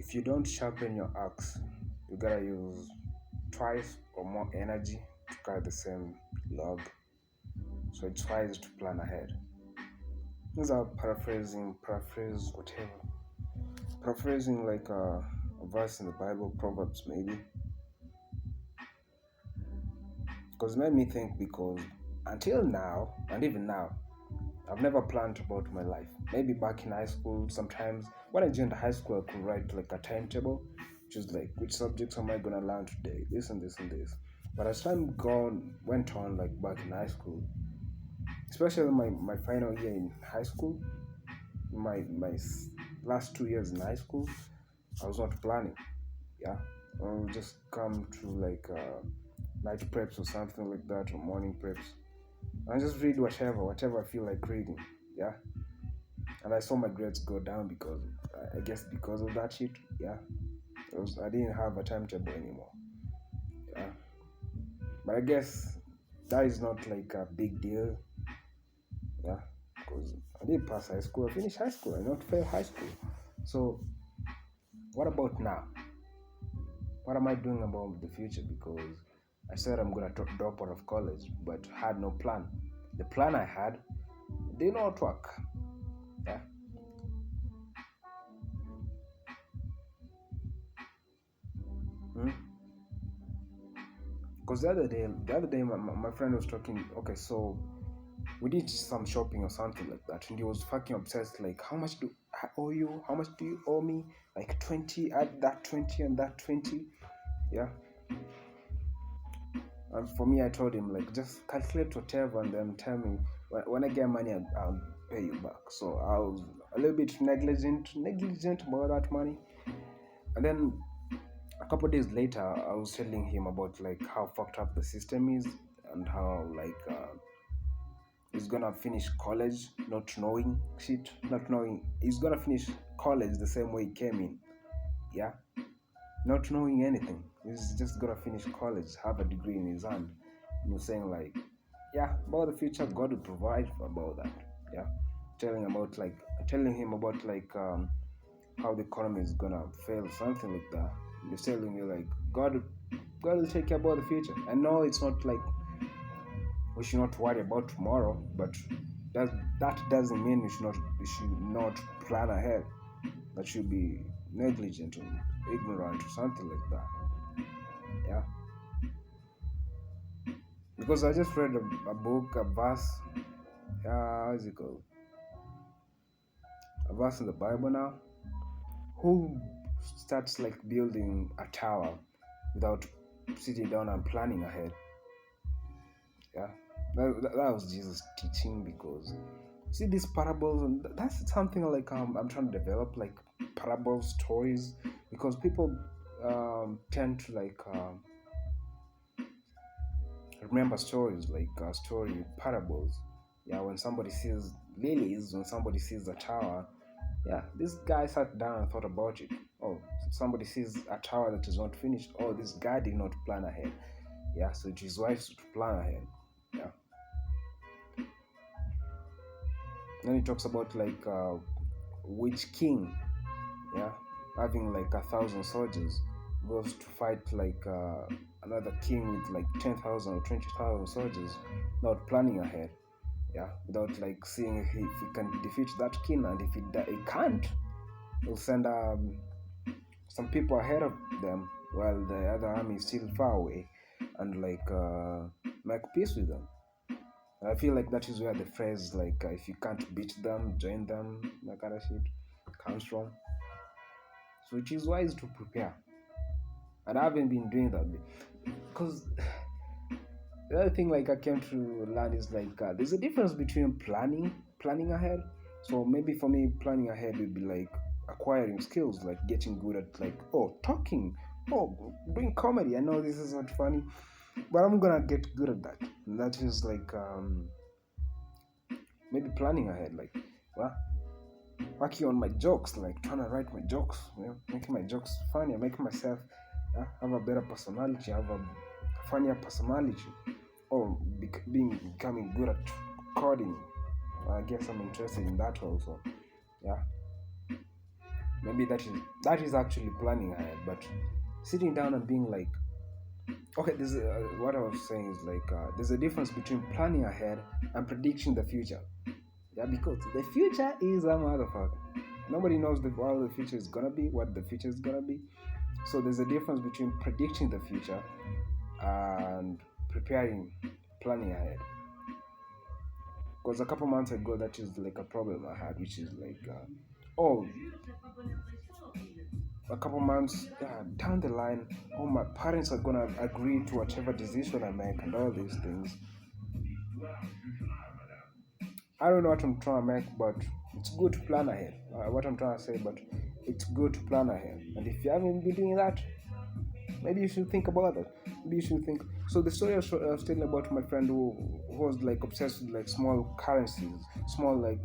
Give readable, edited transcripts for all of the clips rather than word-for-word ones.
if you don't sharpen your axe, you gotta use twice or more energy to cut the same log. So it's wise to plan ahead. These are paraphrase, whatever. Paraphrasing like a verse in the Bible, Proverbs maybe, because it made me think. Because until now, and even now, I've never planned about my life. Maybe back in high school, sometimes when I joined high school, I could write like a timetable, which is like which subjects am I gonna learn today, this and this and this. But as time gone went on, like back in high school, especially my final year in high school, my last 2 years in high school, I was not planning. Yeah, I would just come to like night preps or something like that, or morning preps, and just read whatever I feel like reading. Yeah, and I saw my grades go down because I guess because of that shit. Yeah, I didn't have a timetable anymore. Yeah, but I guess that is not like a big deal. Yeah, because I did pass high school, I finished high school, I not fail high school. So what about now? What am I doing about the future? Because I said I'm gonna drop out of college, but had no plan. The plan I had did not work. Yeah. Hmm? Because the other day, my friend was talking. Okay, so we did some shopping or something like that, and he was fucking obsessed. Like, how much do I owe you? How much do you owe me? Like 20, add that 20 and that 20. Yeah. And for me, I told him like just calculate whatever and then tell me when I get money, I'll pay you back. So I was a little bit negligent about that money. And then a couple of days later, I was telling him about like how fucked up the system is and how like he's gonna finish college not knowing shit, not knowing he's gonna finish college the same way he came in. Yeah, not knowing anything. He's just gonna finish college, have a degree in his hand. And you're saying like, yeah, about the future, God will provide about that. Yeah, telling him about like how the economy is gonna fail, something like that. You're telling me like God will take care about the future. I know it's not like we should not worry about tomorrow, but that that doesn't mean we should not plan ahead. That should be negligent or ignorant or something like that. Yeah, because I just read a book, a verse. How is it called? A verse in the Bible now. Who starts like building a tower without sitting down and planning ahead? Yeah, that was Jesus teaching. Because see these parables, and that's something like I'm trying to develop like parable stories, because people tend to like remember stories like story parables. Yeah, when somebody sees lilies, when somebody sees a tower, yeah, this guy sat down and thought about it. Oh, somebody sees a tower that is not finished. Oh, this guy did not plan ahead. Yeah, so it is wise to plan ahead. Yeah. Then he talks about like which king, yeah, having like 1,000 soldiers goes to fight like another king with like 10,000 or 20,000 soldiers, not planning ahead. Yeah, without like seeing if he can defeat that king, and if he can't, he'll send some people ahead of them while the other army is still far away, and like make peace with them. I feel like that is where the phrase like if you can't beat them, join them, that kind of shit comes from. So it is wise to prepare, and I haven't been doing that because the other thing like I came to learn is like there's a difference between planning ahead. So maybe for me, planning ahead would be like acquiring skills, like getting good at like talking, doing comedy. I know this is not funny, but I'm gonna get good at that. And that is like maybe planning ahead, like well, working on my jokes, like trying to write my jokes, making my jokes funnier, making myself have a better personality, have a funnier personality, or becoming good at coding. I guess I'm interested in that also. Yeah, Maybe that is actually planning ahead. But sitting down and being like, okay, this what I was saying is like there's a difference between planning ahead and predicting the future. Yeah, because the future is a motherfucker. Nobody knows how the future is gonna be, what the future is gonna be. So there's a difference between predicting the future and preparing, planning ahead. Because a couple months ago, that is like a problem I had, which is like, oh, a couple months down the line, oh, my parents are gonna agree to whatever decision I make and all these things. I don't know what I'm trying to make, but it's good to plan ahead. What I'm trying to say, but it's good to plan ahead. And if you haven't been doing that, maybe you should think about it. Maybe you should think. So the story I was telling about my friend who was like obsessed with like small currencies, small like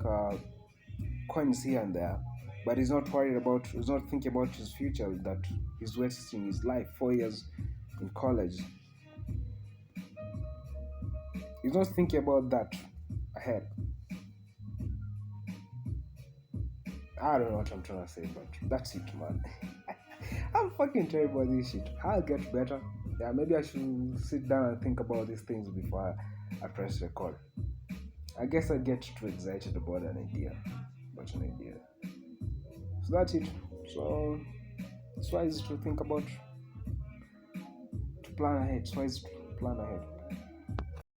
coins here and there, but he's not worried about, he's not thinking about his future, that he's wasting his life 4 years in college. He's not thinking about that ahead. I don't know what I'm trying to say, but that's it, man. I'm fucking terrible at this shit. I'll get better. Yeah, maybe I should sit down and think about these things before I press record. I guess I get too excited about an idea. About an idea. So that's it. So it's wise to think about, to plan ahead. It's wise to plan ahead.